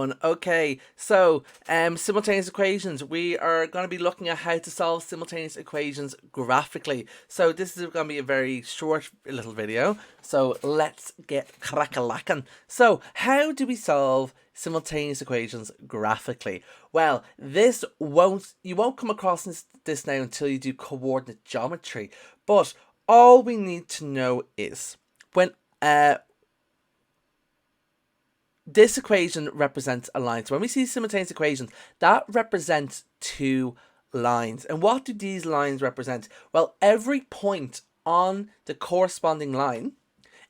everyone. Okay, so simultaneous equations. We are going to be looking at how to solve simultaneous equations graphically. So this is going to be a very short little video. So let's get crack-a-lackin'. So how do we solve simultaneous equations graphically? Well, you won't come across this now until you do coordinate geometry. But all we need to know is when this equation represents a line. So when we see simultaneous equations, that represents two lines. And what do these lines represent? Well, every point on the corresponding line,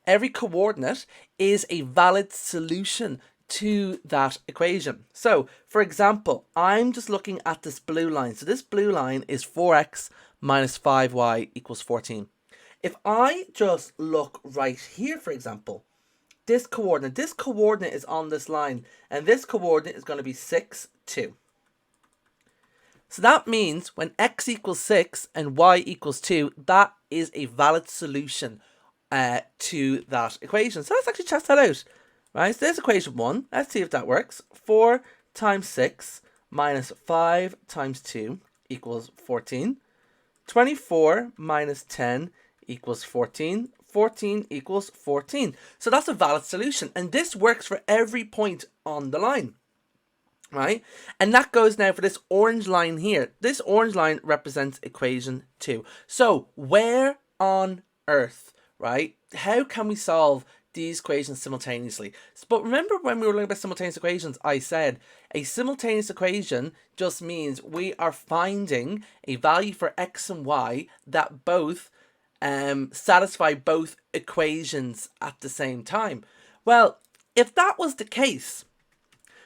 every coordinate is a valid solution to that equation. So, for example, I'm just looking at this blue line. So this blue line is 4x minus 5y equals 14. If I just look right here, for example, this coordinate is on this line, and this coordinate is going to be 6, 2. So that means when x equals 6 and y equals 2, that is a valid solution to that equation. So let's actually test that out. Right, so there's equation 1. Let's see if that works. 4 times 6 minus 5 times 2 equals 14. 24 minus 10 equals 14. 14 equals 14. So that's a valid solution. And this works for every point on the line. Right? And that goes now for this orange line here. This orange line represents equation 2. So where on earth, right? How can we solve these equations simultaneously? But remember when we were learning about simultaneous equations, I said a simultaneous equation just means we are finding a value for x and y that both satisfy both equations at the same time. Well, if that was the case,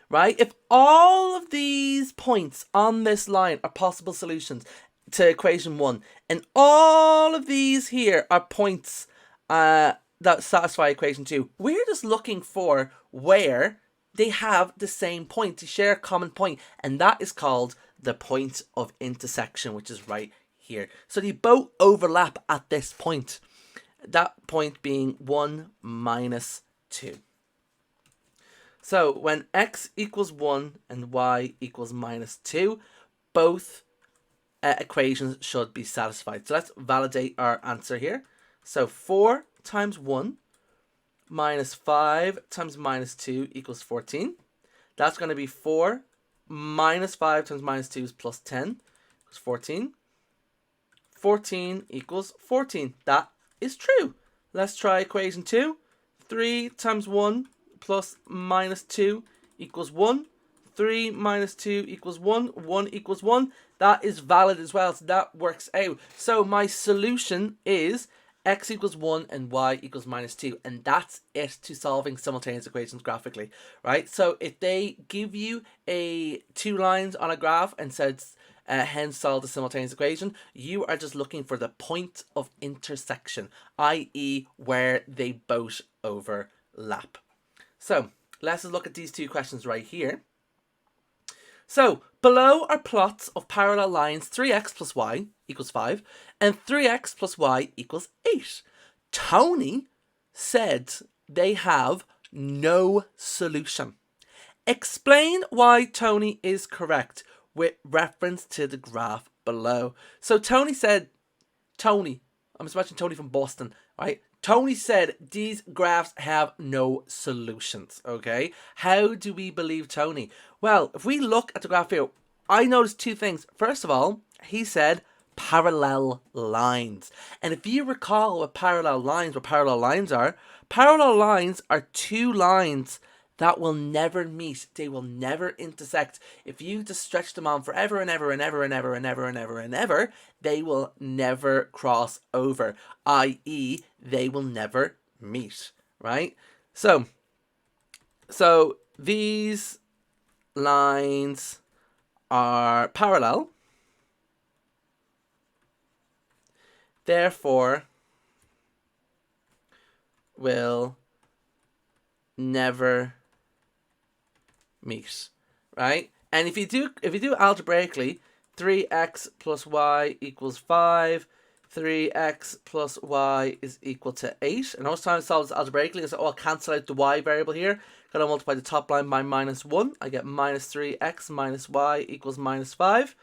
right, if all of these points on this line are possible solutions to equation 1, and all of these here are points that satisfy equation 2, we're just looking for where they have the same point, to share a common point, and that is called the point of intersection, which is right here. So they both overlap at this point, that point being 1 minus 2. So when x equals 1 and y equals minus 2, both equations should be satisfied. So let's validate our answer here. So 4 times 1 minus 5 times minus 2 equals 14. That's going to be 4 minus 5 times minus 2 is plus 10 equals 14. 14 equals 14. That is true. Let's try equation 2. 3 times 1 plus minus 2 equals 1. 3 minus 2 equals 1. 1 equals 1. That is valid as well. So that works out. So my solution is x equals 1 and y equals minus 2. And that's it to solving simultaneous equations graphically. Right? So if they give you two lines on a graph and says hence solve the simultaneous equation, you are just looking for the point of intersection, i.e. where they both overlap. So let's just look at these two questions right here. So below are plots of parallel lines 3x plus y equals 5 and 3x plus y equals 8. Tony said they have no solution. Explain why Tony is correct with reference to the graph below. So Tony said, I'm just imagining Tony from Boston, right? Tony said these graphs have no solutions, okay? How do we believe Tony? Well, if we look at the graph here, I noticed two things. First of all, he said parallel lines. And if you recall what parallel lines are two lines that will never meet. They will never intersect. If you just stretch them on forever and ever and ever and ever and ever and ever and ever, they will never cross over, i.e. they will never meet, right? So these lines are parallel, therefore will never meet, right? And if you do algebraically, 3x plus y equals 5, 3x plus y is equal to 8. And most times solve this algebraically, so I'll cancel out the y variable here. Gotta multiply the top line by minus 1. I get minus 3x minus y equals minus 5.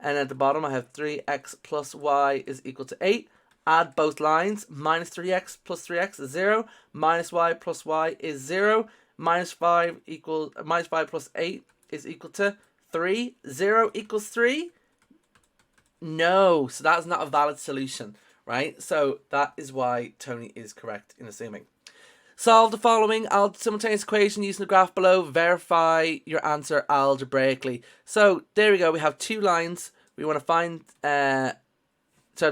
And at the bottom I have 3x plus y is equal to 8. Add both lines. Minus 3x plus 3x is 0. Minus y plus y is 0. Minus 5 plus 8 is equal to 3. 0 equals 3. No, so that is not a valid solution, right? So that is why Tony is correct in assuming. Solve the following simultaneous equation using the graph below. Verify your answer algebraically. So there we go. We have two lines. We want to find, so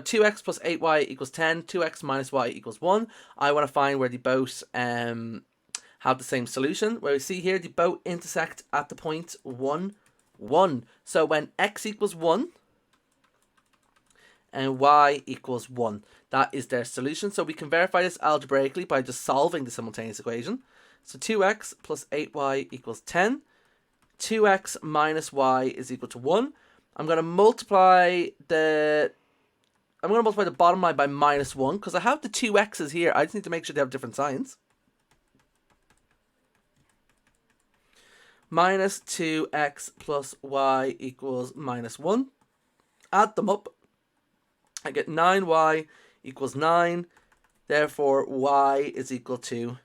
2x plus 8y equals 10. 2x minus y equals 1. I want to find where they both have the same solution. Where we see here, they both intersect at the point 1, 1. So when x equals 1, and y equals 1. That is their solution. So we can verify this algebraically by just solving the simultaneous equation. So 2x plus 8y equals 10. 2x minus y is equal to 1. I'm going to multiply the bottom line by minus 1 because I have the 2x's here. I just need to make sure they have different signs. Minus 2x plus y equals minus 1. Add them up. I get 9y equals 9. Therefore, y is equal to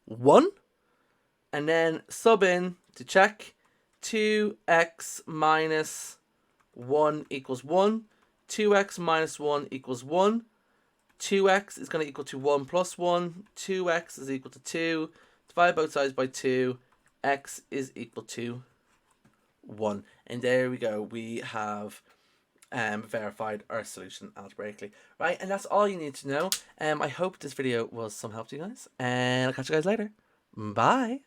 1. And then sub in to check. 2x minus 1 equals 1. 2x minus 1 equals 1. 2x is going to equal to 1 plus 1. 2x is equal to 2. Divide both sides by 2. X is equal to 1. And there we go. We have verified our solution algebraically, right? And that's all you need to know. I hope this video was some help to you guys, and I'll catch you guys later. Bye.